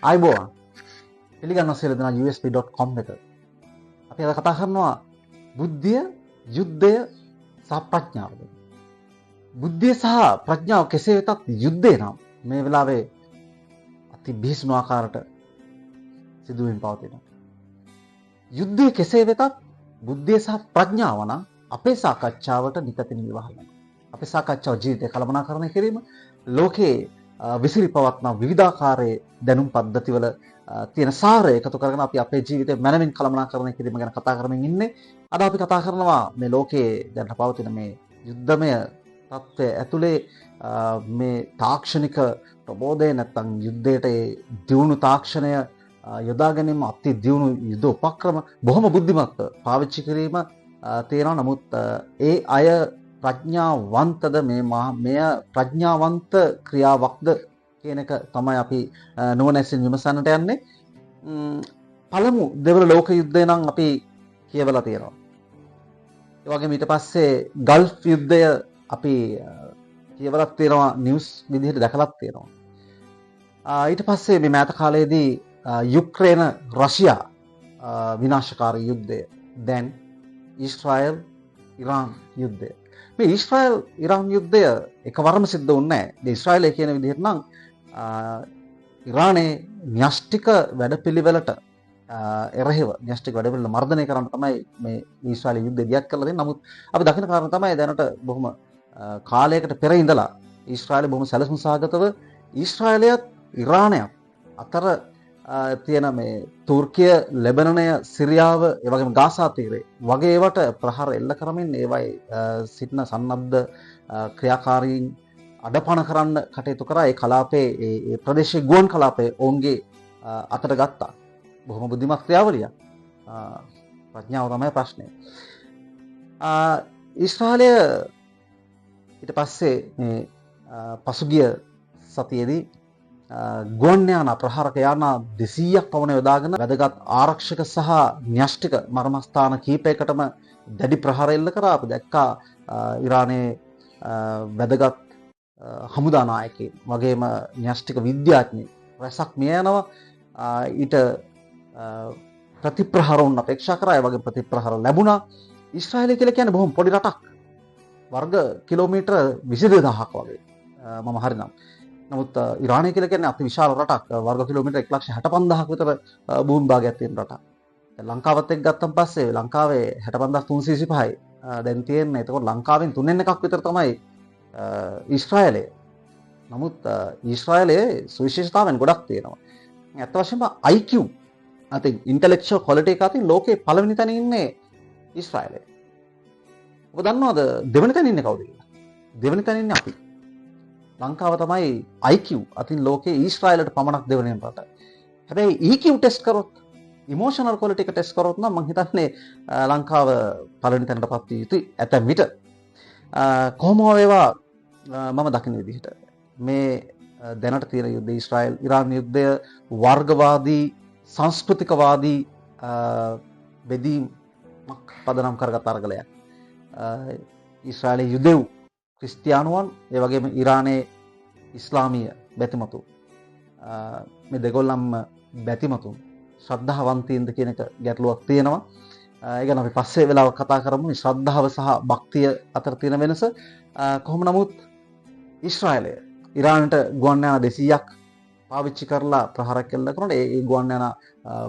ආයිබෝවන් පිළිගන්නවා සියලු දෙනා usp.com එක. අපි අද කතා කරනවා බුද්ධිය, යුද්ධය සහ ප්‍රඥාව. බුද්ධිය සහ ප්‍රඥාව කෙසේ වෙතත් යුද්ධේ නම් මේ වෙලාවේ අති බිහිසුණු ආකාරයට සිදුවීම් පවතිනවා. යුද්ධය කෙසේ වෙතත් බුද්ධිය සහ ප්‍රඥාව නම් අපේ සාකච්ඡාවට නිකතින් විවහල්. අපේ සාකච්ඡාව ජීවිතය කළමනාකරණය කිරීම ලෝකේ විසිරි පවත්නා විවිධාකාරයේ දැනුම් පද්ධතිවල තියෙන සාරය එකතු කරගෙන අපි අපේ ජීවිතය මනමින් කළමනාකරණය කිරීම ගැන කතා කරමින් ඉන්නේ. අද අපි කතා කරනවා මේ ලෝකයේ දැන් පවතින මේ යුද්ධමය තත්ත්වය ඇතුලේ මේ තාක්ෂණික ප්‍රබෝධය නැත්නම් යුද්ධයට දියුණු තාක්ෂණය යොදා ගැනීම අති දියුණු යුද උපක්‍රම බොහොම බුද්ධිමත්ව පාවිච්චි කිරීම තියෙනවා. නමුත් ඒ අය ප්‍රඥාවන්තද මෙය ප්‍රඥාවන්ත ක්‍රියාවක්ද කියන එක තමයි අපි නුවණැසින් විමසන්නට යන්නේ. පළමු දෙවන ලෝක යුද්ධය නම් අපි කියවලා තියෙනවා. ඒ වගේම ඊට පස්සේ ගල්ෆ් යුද්ධය අපි කියවලා තියෙනවා, නිවුස් විදිහට දැකලා තියෙනවා. ඊට පස්සේ මේ මෑත කාලයේදී යුක්‍රේන රෂියා විනාශකාරී යුද්ධය, දැන් ඊශ්‍රායල් ඉරාන් යුද්ධය. මේ ඊශ්‍රායල් ඉරාන් යුද්ධය එකවරම සිද්ධ වුණේ නැහැ. ඊශ්‍රායලය කියන විදිහට නම් ඉරානයේ න්‍යෂ්ටික වැඩපිළිවෙලට එරෙහිව න්‍යෂ්ටික වැඩපිළිවෙල මර්ධනය කරන්න තමයි මේ ඊශ්‍රායල යුද්ධය දියත් කරලා දෙන්නේ. නමුත් අපි දකින කාරණා තමයි දැනට බොහොම කාලයකට පෙර ඉඳලා ඊශ්‍රායලය බොහොම සැලසුම් සහගතව ඊශ්‍රායලයත් ඉරානයත් අතර තියෙන මේ තුර්කිය, ලෙබනනය, සිරියාව, ඒ වගේම ගාසා තීරය වගේ ඒවට ප්‍රහාර එල්ල කරමින් ඒවයි සිටින සන්නද්ධ ක්‍රියාකාරීන් අඩපණ කරන්න කටයුතු කරා. ඒ කලාපයේ ඒ ප්‍රදේශයේ ගුවන් කලාපයේ ඔවුන්ගේ අතට ගත්තා. බොහොම බුද්ධිමත් ක්‍රියාවලියක්. ප්‍රඥාව තමයි ප්‍රශ්නේ. ඊශ්‍රායලය ඊට පස්සේ මේ පසුගිය සතියේදී ගුවන් යාන ප්‍රහාරක යාන 200ක් පමණ යොදාගෙන වැදගත් ආරක්ෂක සහ න්‍යෂ්ටික මර්මස්ථාන කීපයකටම දැඩි ප්‍රහාර එල්ල කරා. අපි දැක්කා ඉරානයේ වැදගත් හමුදා නායකයින් වගේම න්‍යෂ්ටික විද්‍යාඥයින් රැසක් මිය යනවා. ඊට ප්‍රතිප්‍රහාරවුන් අපේක්ෂා කරා. ඒ වගේ ප්‍රතිප්‍රහාර ලැබුණා. ඊශ්‍රායලය කියලා කියන්නේ බොහොම පොඩි රටක්. වර්ග කිලෝමීටර 22000ක් වගේ මම හරිනම්. නමුත් ඉරානය කියලා කියන්නේ අති විශාල රටක්. වර්ග කිලෝමීටර 1,65,000ක් විතර භූමි භාගයක් තියෙන රටක්. ලංකාවත් එක්ක ගත්තන් පස්සේ ලංකාවේ 65,325යි දැන් තියෙන්නේ. එතකොට ලංකාවෙන් 3 එකක් විතර තමයි ඊශ්‍රායලය. නමුත් ඊශ්‍රායලයේ සුවිශේෂතාවයන් ගොඩක් තියෙනවා. ඇත්ත වශයෙන්ම IQ අතින් ඉන්ටෙලෙක්චුවල් ක්වොලිටි එක අතින් ලෝකේ පළවෙනි තැන ඉන්නේ ඊශ්‍රායලය. ඔබ දන්නවද දෙවෙනි තැන ඉන්නේ කවුද කියලා? දෙවෙනි තැන ඉන්නේ අපි. ලංකාව තමයි IQ අතින් ලෝකේ ඊශ්‍රායලට පමණක් දෙවෙනි රට. හැබැයි EQ ටෙස්ට් කරොත්, ඉමෝෂනල් ක්වොලිටි එක ටෙස්ට් කරොත් නම් මම හිතන්නේ ලංකාව පළවෙනි තැනටපත් වී යුතුයි ඇතැම් විට. කොහොම වේවා මම දකින විදිහට මේ දැනට තියෙන යුද්ධ, ඊශ්‍රායල් ඉරාන් යුද්ධය වර්ගවාදී සංස්කෘතිකවාදී බෙදීමක් පදනම් කරගත් අරගලයක්. ඊශ්‍රායලයේ යුදෙව් ක්‍රිස්තියානුවන්, ඒ වගේම ඉරානයේ ඉස්ලාමීය බැතිමතුන්, මේ දෙගොල්ලන්ම බැතිමතුන් ශ්‍රද්ධාවන්තයින්ද කියන එක ගැටලුවක් තියෙනවා. ඒ ගැන අපි පස්සේ වෙලාවක කතා කරමු. මේ ශ්‍රද්ධාව සහ භක්තිය අතර තියෙන වෙනස. කොහොම නමුත් ඊශ්‍රායලය ඉරානට ගුවන් යාන 200ක් පාවිච්චි කරලා ප්‍රහාරයක් එල්ල කරනකොට ඒ ගුවන් යාන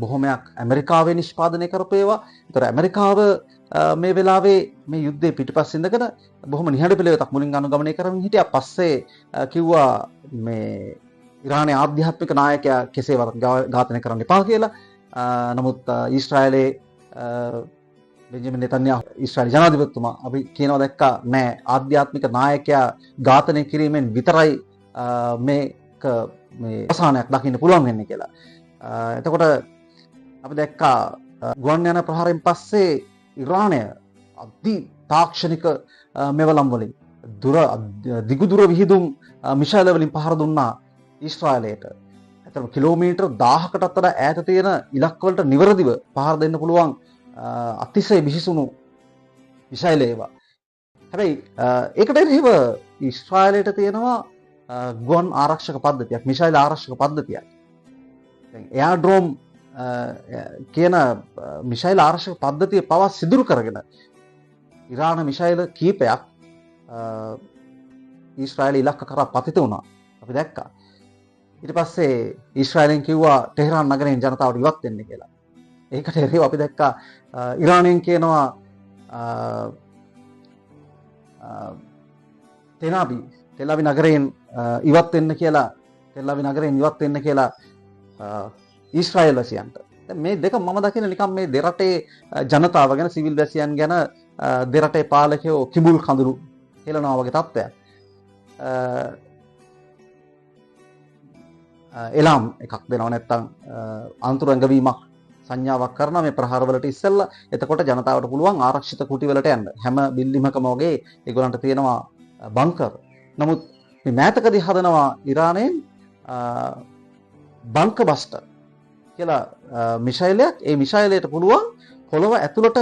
බොහොමයක් ඇමරිකාවේ නිෂ්පාදනය කරපු ඒවා. ඒතර ඇමරිකාව මේ වෙලාවේ මේ යුද්ධේ පිටිපස්ස ඉඳගෙන බොහොම නිහඬ පිළිවෙතක් මුලින් අනුගමනය කරමින් හිටියා. පස්සේ කිව්වා මේ ඉරානයේ ආධ්‍යාත්මික නායකයා කෙසේවත් ඝාතනය කරන්න එපා කියලා. නමුත් ඊශ්‍රායලයේ බෙන්ජමින් නෙතන්යාහු ඊශ්‍රායල් ජනාධිපතිතුමා අපි කියනවා දැක්කා නෑ, ආධ්‍යාත්මික නායකයා ඝාතනය කිරීමෙන් විතරයි මේක මේ අවසානයක් දකින්න පුළුවන් වෙන්නේ කියලා. එතකොට අපි දැක්කා ගුවන් යාන ප්‍රහාරයෙන් පස්සේ ඉරානය අධි තාක්ෂණික මෙවලම් වලින් දිගු දුර විහිදුම් මිසයිල් වලින් පහර දුන්නා ඊශ්‍රායලයට. එතන කිලෝමීටර් 1000කටත් වඩා ඈත තියෙන ඉලක්ක වලට නිවැරදිව පහර දෙන්න පුළුවන් අතිශය විහිසුණු මිසයිල් ඒවා. හැබැයි ඒකට එරෙහිව ඊශ්‍රායලයට තියෙනවා ගුවන් ආරක්ෂක පද්ධතියක්, මිසයිල් ආරක්ෂක පද්ධතියක්. දැන් එයාඩ්‍රෝම් කියන මිසයිල් ආරක්ෂක පද්ධතිය පවා සිදුරු කරගෙන ඉරාන මිසයිල් කීපයක් ඊශ්‍රායල ඉලක්ක කරා පතිත වුණා. අපි දැක්කා. ඊට පස්සේ ඊශ්‍රායලෙන් කිව්වා ටෙහෙරාන් නගරයෙන් ජනතාවට ඉවත් වෙන්න කියලා. ඒකට එරෙහිව අපි දැක්කා ඉරානයෙන් කියනවා තෙලාවි නගරයෙන් ඉවත් වෙන්න කියලා ඊශ්‍රායල් වැසියන්ට. මේ දෙක මම දකින නිකම් මේ දෙරටේ ජනතාව ගැන සිවිල් වැසියන් ගැන දෙරටේ පාලකයෝ කිඹුල් කඳුළු හෙලනවා වගේ තත්ත්වයක්. එලාම් එකක් දෙනවා නැත්තම් අන්තරංගවීමක් සංඥාවක් කරනවා මේ ප්‍රහාරවලට ඉස්සෙල්ලා. එතකොට ජනතාවට පුළුවන් ආරක්ෂිත කුටිවලට යන්න. හැම බිල්ඩිමකම වගේ ඒගොල්ලන්ට තියෙනවා බංකර්. නමුත් මේ මෑතකදී හදනවා ඉරානයෙන් බංක බස්ටර් කියලා මිසයිලයක්. ඒ මිසයිලයට පුළුවන් පොළව ඇතුළට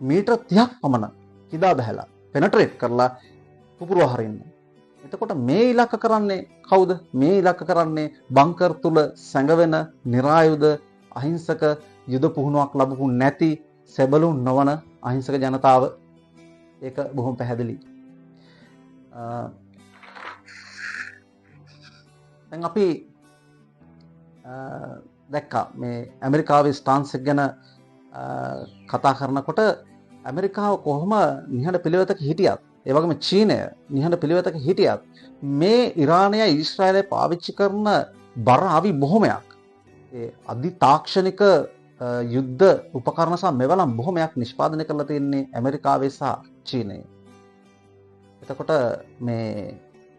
මීටර 30ක් පමණ කිදා බහැලා පෙනට්‍රේට් කරලා පුපුරව හරින්න. එතකොට මේ ඉලක්ක කරන්නේ කවුද? මේ ඉලක්ක කරන්නේ බංකර් තුල සැඟවෙන නිරායුධ අහිංසක යුද පුහුණුවක් ලැබපු නැති සෙබළුන් නොවන අහිංසක ජනතාව. ඒක බොහොම පැහැදිලි. දැන් අපි දැක්කා මේ ඇමරිකාවේ ස්ටාන්ස් එක ගැන කතා කරනකොට ඇමරිකාව කොහොම නිහඬ පිළිවෙතක හිටියත්, ඒ වගේම චීනය නිහඬ පිළිවෙතක හිටියත් මේ ඉරානය ඊශ්‍රායලය පාවිච්චි කරන බර අවි බොහොමයක්, ඒ අධි තාක්ෂණික යුද්ධ උපකරණ සහ මෙවලම් බොහොමයක් නිෂ්පාදනය කරලා තියෙන්නේ ඇමරිකාවේ සහ චීනයේ. එතකොට මේ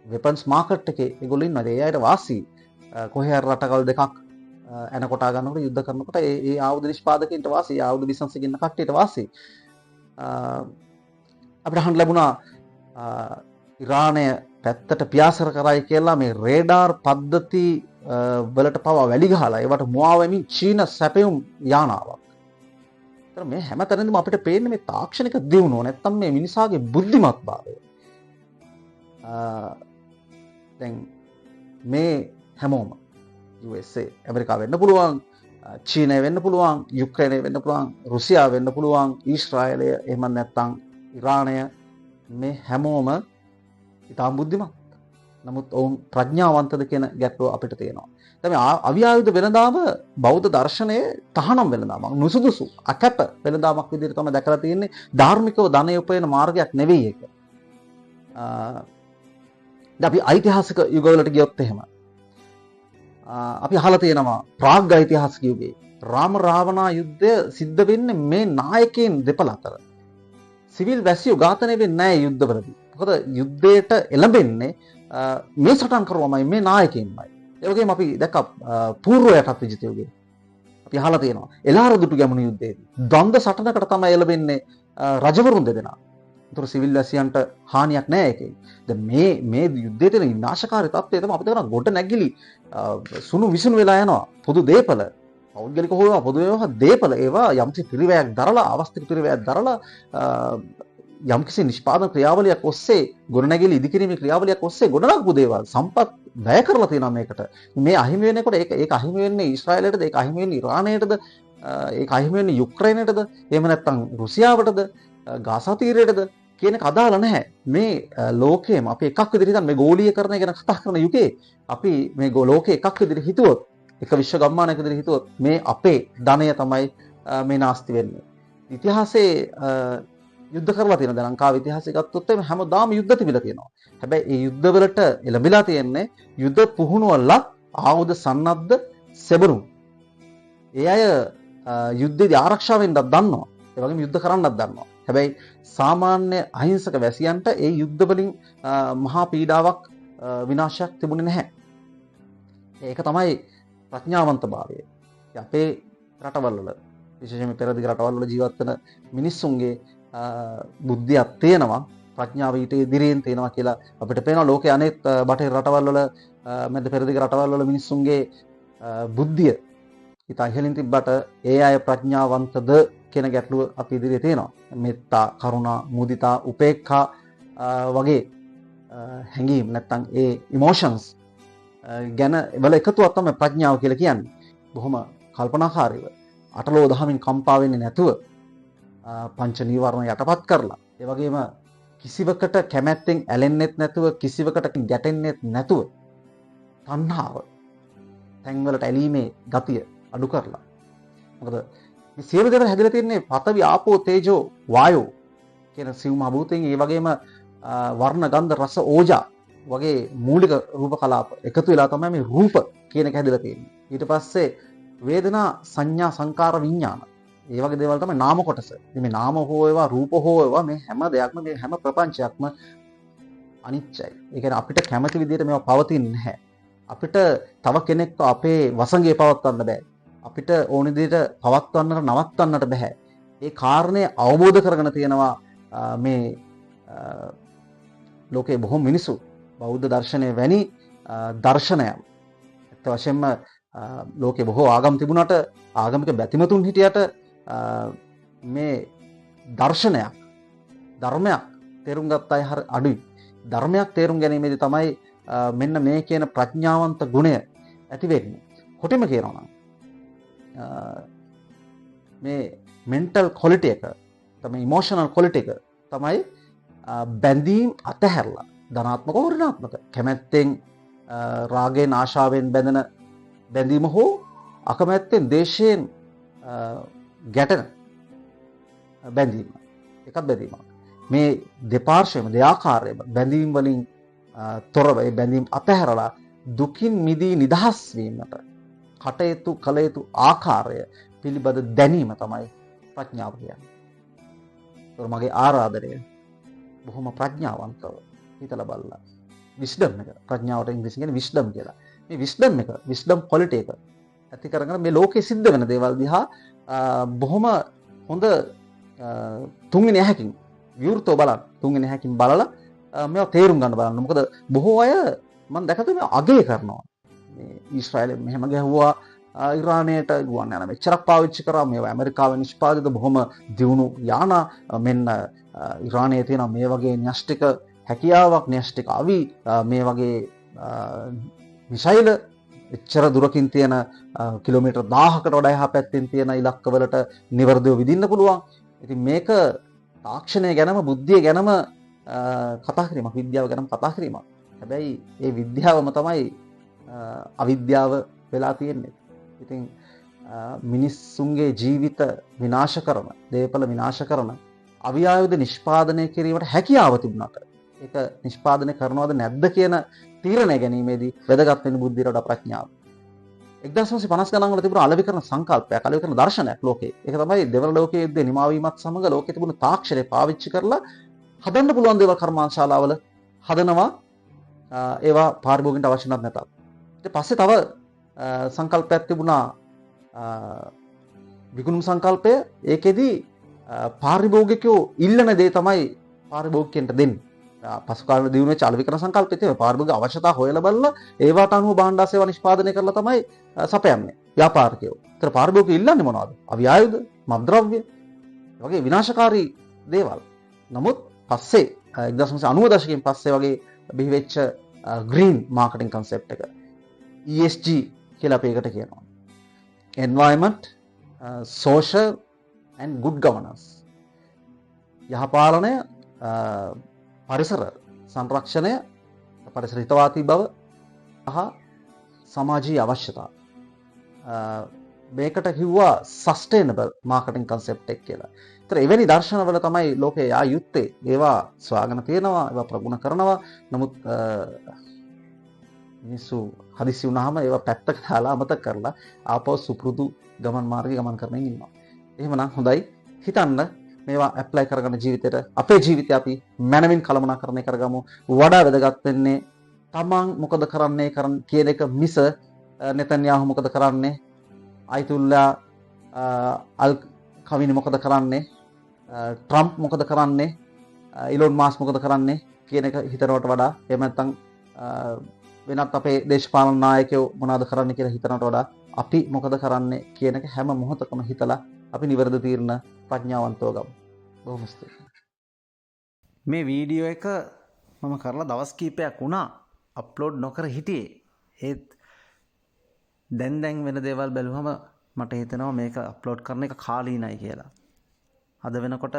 වෙපන්ස් මාකට් එකේ ඒගොල්ලෝ ඉන්නවා. ඒ අයට වාසි කොහේ හරි රටකල් දෙකක් එන කොටා ගන්නකොට යුද්ධ කරනකොට ඒ ආයුධ නිෂ්පාදකයන්ට වාසි, ආයුධ බිස්නස් එකේ ඉන්න කට්ටියට වාසි. අපිට අහන්න ලැබුණා ඉරානය පැත්තට පියාසර කරයි කියලා මේ රේඩාර් පද්ධති වලට පවා වැලි ගහලා ඒවට මුවාවෙමින් චීන සැපයුම් යානාවක්. ඒතර මේ හැම තැනදීම අපිට පේන්නේ මේ තාක්ෂණික දියුණුව නැත්තම් මේ මිනිසාගේ බුද්ධිමත්භාවය. දැන් මේ හැමෝම USA ඇමරිකාව වෙන්න පුළුවන්, චීනය වෙන්න පුළුවන්, යුක්‍රේනය වෙන්න පුළුවන්, රුසියාව වෙන්න පුළුවන්, ඊශ්‍රායලය එහෙම නැත්නම් ඉරානය, මේ හැමෝම ඉතාම බුද්ධිමත්. නමුත් ඔවුන් ප්‍රඥාවන්තද කියන ගැටලුව අපිට තියෙනවා. දැන් මේ අවියායුධ වෙනදාම බෞද්ධ දර්ශනයේ තහනම් වෙනදාම නුසුදුසු අකැප වෙනදාමක් විදිහට තමයි දැකලා තියෙන්නේ. ධාර්මිකව ධනය උපයන මාර්ගයක් නෙවෙයි ඒක. අපි ඓතිහාසික යුගවලට ගියොත් එහෙම අපි අහලා තියෙනවා ප්‍රාග් ඓතිහාසික යුගයේ රාම රාවණා යුද්ධය සිද්ධ වෙන්නේ මේ නායකයන් දෙපළ අතර. සිවිල් වැසියෝ ඝාතනය වෙන්නේ නැහැ යුද්ධවලදී. මොකද යුද්ධයට එළඹෙන්නේ මේ සටන් කරුවමයි, මේ නායකයන්මයි. ඒ වගේම අපි දැක්කා පූර්ව යටත් විජිත යුගයේ අපි අහලා තියෙනවා එළාර දුටු ගැමුණු යුද්ධයේදී ද්වන්ද සටනකට තමයි එළඹෙන්නේ රජවරුන් දෙදෙනා. ඒතර සිවිල් වැසියන්ට හානියක් නැහැ ඒකේ. දැන් මේ යුද්ධයේ තියෙන විනාශකාරී තත්ත්වය තමයි අපිට කරන ගොඩ නැගිලි සුණු විසුණු වෙලා යනවා. පොදු දේපල, පෞද්ගලික හොයවා පොදු ඒවා දේපල, ඒවා යම්කිසි පිරිවැයක් දරලා, අවස්ථික පිරිවැයක් දරලා යම්කිසි නිෂ්පාදන ක්‍රියාවලියක් ඔස්සේ, ගොඩනැගිලි ඉදිකිරීමේ ක්‍රියාවලියක් ඔස්සේ ගොඩනගපු දේවල් සම්පත් වැය කරලා තියෙනවා මේකට. මේ අහිමි වෙනකොට ඒක අහිමි වෙන්නේ ඊශ්‍රායලයටද, ඒක අහිමි වෙන්නේ ඉරානයටද, ඒක අහිමි වෙන්නේ යුක්‍රේනයටද, එහෙම නැත්නම් රුසියාවටද, ගාසා තීරයටද කියන එක අදාළ නැහැ. මේ ලෝකයේම අපි එකක් විදිහට හිතන්න, මේ ගෝලීයකරණය ගැන කතා කරන යුගයේ අපි මේ ලෝකේ එකක් විදිහට හිතුවොත්, එක විශ්ව ගම්මානයක විදිහට හිතුවොත් මේ අපේ ධනය තමයි මේ නාස්ති වෙන්නේ. ඉතිහාසයේ යුද්ධ කරලා තියෙනවා. දැන් ලංකාවේ ඉතිහාසය ගත්තොත් එimhe හැමදාම යුද්ධ තිබිලා තියෙනවා. හැබැයි මේ යුද්ධවලට එළඹිලා තියෙන්නේ යුද්ධ පුහුණුවලක් ආයුධ සන්නද්ධ සෙබළුන්. ඒ අය යුද්ධයේදී ආරක්ෂා වෙන්නත් දන්නවා. ඒ වගේම යුද්ධ කරන්නත් දන්නවා. හැබැයි සාමාන්‍ය අහිංසක වැසියන්ට ඒ යුද්ධ වලින් මහා පීඩාවක් විනාශයක් තිබුණේ නැහැ. ඒක තමයි ප්‍රඥාවන්තභාවය. අපේ රටවල් වල, විශේෂයෙන්ම පෙරදිග රටවල් වල ජීවත් වෙන මිනිස්සුන්ගේ බුද්ධියක් තියෙනවා, ප්‍රඥාව ඊට ඉදිරියෙන් තියෙනවා කියලා අපිට පේනවා. ලෝකයේ අනෙක් බටහිර රටවල් වල, මැද පෙරදිග රටවල් වල මිනිස්සුන්ගේ බුද්ධිය ඉතා ඉහළින් තිබ්බට ඒ අය ප්‍රඥාවන්තද කියන ගැටලුව අපි ඉදිරියේ තියෙනවා. මෙත්තා, කරුණා, මුදිතා, උපේක්ඛා වගේ හැඟීම් නැත්නම් ඒ ඉමෝෂන්ස් ගැන වල එකතුවක් තමයි ප්‍රඥාව කියලා කියන්නේ. බොහොම කල්පනාකාරීව අටලෝ දහමින් කම්පා වෙන්නේ නැතුව පංච නීවරණ යටපත් කරලා ඒ වගේම කිසිවකට කැමැත්තෙන් ඇලෙන්නෙත් නැතුව කිසිවකට ගැටෙන්නෙත් නැතුව තණ්හාව තැන්වලට ඇලීමේ ගතිය අඩු කරලා. මොකද මේ සියලු දේවල් හැදලා තියෙන්නේ පඨවි ආපෝ තේජෝ වායෝ කියන සිව්ම භූතෙන් ඒ වගේම වර්ණ ගන්ධ රස ඕජා වගේ මූලික රූප කලාප එකතු වෙලා තමයි මේ රූප කියන එක හැදලා තියෙන්නේ. ඊට පස්සේ වේදනා සංඥා සංකාර විඥාන ඒ වගේ දේවල් තමයි නාම කොටස. ඉතින් මේ නාම හෝ ඒවා රූප හෝ ඒවා මේ හැම දෙයක්ම මේ හැම ප්‍රපංචයක්ම අනිත්‍යයි. ඒ කියන්නේ අපිට කැමති විදිහට මේවා පවතින්නේ නැහැ. අපිට තව කෙනෙක්ව අපේ වසඟේ පවත්වන්න බෑ. අපිට ඕන විදිහට පවත්වන්නට නවත්වන්නට බෑ. ඒ කාරණය අවබෝධ කරගෙන තියෙනවා මේ ලෝකේ බොහෝ මිනිසු බෞද්ධ දර්ශනය වැනි දර්ශනයන්. ඒත් වශයෙන්ම ලෝකේ බොහෝ ආගම් තිබුණාට ආගමික බැතිමතුන් හිටියට මේ දර්ශනයක් ධර්මයක් තේරුම් ගත්ත අය හරි අඩුයි. ධර්මයක් තේරුම් ගැනීමේදී තමයි මෙන්න මේ කියන ප්‍රඥාවන්ත ගුණය ඇති වෙන්නේ. කොටිම කියනවා නම් මේ මෙන්ටල් ක්වොලිටි එක තමයි ඉමෝෂනල් ක්වොලිටි එක තමයි බැඳීම් අතහැරලා ධනාත්මක හෝ ඍණාත්මක කැමැත්තෙන් රාගයෙන් ආශාවෙන් බැඳෙන බැඳීම හෝ අකමැත්තෙන් දේශයෙන් ගැටෙන බැඳීම එකත් බැඳීමක්. මේ දෙපාර්ශ්වයම දෙආකාරයේම බැඳීම් වලින් තොරව ඒ බැඳීම් අතහැරලා දුකින් මිදී නිදහස් වීමට කටයුතු කළ යුතු ආකාරය පිළිබඳ දැනීම තමයි ප්‍රඥාව කියන්නේ. ඒක මගේ ආරාධනය. බොහොම ප්‍රඥාවන්තව හිතලා බලලා විස්ඩම් එක ප්‍රඥාවට ඉංග්‍රීසියෙන් කියන්නේ විස්ඩම් කියලා. මේ විස්ඩම් එක විස්ඩම් ක්වොලිටි එක ඇති කරගෙන මේ ලෝකේ සිද්ධ වෙන දේවල් දිහා බොහොම හොඳ තුන්වෙනි ඇහැකින් විවෘතව බලන්න. තුන්වෙනි ඇහැකින් බලලා මේවා තේරුම් ගන්න බලන්න. මොකද බොහෝ අය මම දැකලා මේ අගය කරනවා. මේ ඊශ්‍රායලෙ මෙහෙම ගැහුවා ඉරානයට ගුවන් යාන මෙච්චරක් පාවිච්චි කරා මේවා ඇමරිකාවෙන් නිෂ්පාදිත බොහොම දියුණු යාන මෙන්න ඉරානයේ තියෙන මේ වගේ න්‍යෂ්ටික හැකියාවක් න්‍යෂ්ටික අවි මේ වගේ මිසයිල එච්චර දුරකින් තියෙන කිලෝමීටර් 1000කට වඩා එහා පැත්තෙන් තියෙන ඉලක්කවලට නිවර්දිව විදින්න පුළුවන්. ඉතින් මේක තාක්ෂණය ගැනම බුද්ධිය ගැනම කතා කිරීමක් විද්‍යාව ගැනම කතා කිරීමක්. හැබැයි ඒ විද්‍යාවම තමයි අවිද්‍යාව වෙලා තියෙන්නේ. ඉතින් මිනිස්සුන්ගේ ජීවිත විනාශ කරන, දේපල විනාශ කරන අවියායුධ නිෂ්පාදනය කිරීමට හැකියාව තිබුණාට ඒක නිෂ්පාදනය කරනවද නැද්ද කියන තීරණය ගැනීමේදී වැදගත් වෙන බුද්ධියට වඩා ප්‍රඥාව. 1950 ගණන් වල තිබුණ අලෙවි කරන සංකල්පයක්, අලෙවි කරන දර්ශනයක් ලෝකේ. ඒක තමයි දෙවන ලෝකයේ යුද්ධේ නිමාවීමත් සමග ලෝකේ තිබුණු තාක්ෂණය පාවිච්චි කරලා හදන්න පුළුවන් දේවල් කර්මාන්තශාලාවල හදනවා. ඒවා පාරිභෝගිකන්ට අවශ්‍ය නැත්නම් නැතත්. ඊට පස්සේ තව සංකල්පයක් තිබුණා විකුණුම් සංකල්පය. ඒකෙදි පාරිභෝගිකයෝ ඉල්ලන දේ තමයි පාරිභෝගිකයන්ට දෙන්නේ. පසු කාලේ දිනු වෙච්ච අලෙවි කරන සංකල්පෙත් ඒ පාරිභෝගික අවශ්‍යතා හොයලා බලලා ඒවට අනුව භාණ්ඩ සේවා නිෂ්පාදනය කරලා තමයි සපයන්නේ ව්‍යාපාරිකයෝ. ඒතර පාරිභෝගිකයෝ ඉල්ලන්නේ මොනවද? අවියායුධ, මත්ද්‍රව්‍ය වගේ විනාශකාරී දේවල්. නමුත් පස්සේ 1990 දශකයෙන් පස්සේ වගේ බිහි වෙච්ච ග්‍රීන් මාකටිං කන්සෙප්ට් එක ESG කියලා අපි ඒකට කියනවා. Environment, Social and Good Governance. යහපාලනය, පරිසර සංරක්ෂණය, පරිසර හිතවාදී බව සහ සමාජීය අවශ්‍යතා. මේකට කිව්වා සස්ටේනබල් මාකටිං කන්සෙප්ට් එක කියලා. ඒතර එවැනි දර්ශනවල තමයි ලෝකේ යා යුත්තේ. ඒවා ස්වාගත තියෙනවා, ඒවා ප්‍රගුණ කරනවා. නමුත් මිනිස්සු හදිසි වුණාම ඒවා පැත්තකට දාලා අමතක කරලා ආපහු සුපුරුදු ගමන් මාර්ගයේ ගමන් කරමින් ඉන්නවා. එහෙමනම් හොඳයි හිතන්න මේවා ඇප්ලයි කරගන්න ජීවිතේට අපේ ජීවිතය අපි මනමින් කළමනාකරණය කරගමු. වඩා වැදගත් වෙන්නේ තමන් මොකද කරන්නේ කියන එක මිස නෙතන්යාහු මොකද කරන්නේ, අයිතුල්ලා අල් කවිනි මොකද කරන්නේ, ට්‍රම්ප් මොකද කරන්නේ, ඉලොන් මාස් මොකද කරන්නේ කියන එක හිතනවට වඩා එහෙම නැත්නම් වෙනත් අපේ දේශපාලන නායකයෝ මොනවද කරන්නේ කියලා හිතනවට වඩා අපි මොකද කරන්නේ කියන එක හැම මොහොතකම හිතලා අපි නිවැරදි තීරණ ප්‍රඥාවන්තව ගමු. බොහොම ස්තුතියි. මේ වීඩියෝ එක මම කරලා දවස් කීපයක් වුණා අප්ලෝඩ් නොකර හිටියේ. ඒත් දැන් වෙන දේවල් බැලුවම මට හිතෙනවා මේක අප්ලෝඩ් කරන එක කාලීනයි කියලා. අද වෙනකොට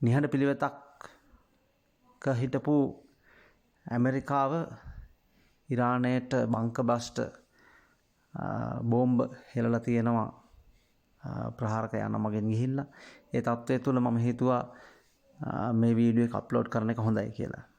නිහඬ පිළිවෙතක් හිටපු ඇමරිකාව ඉරානයට බංක බස්ට බෝම්බ හෙලලා තියෙනවා ප්‍රහාරක යන මගෙන් ගිහිල්ලා. ඒ තත්ත්වය තුළ මම හිතුවා මේ වීඩියෝ එක අප්ලෝඩ් කරන එක හොඳයි කියලා.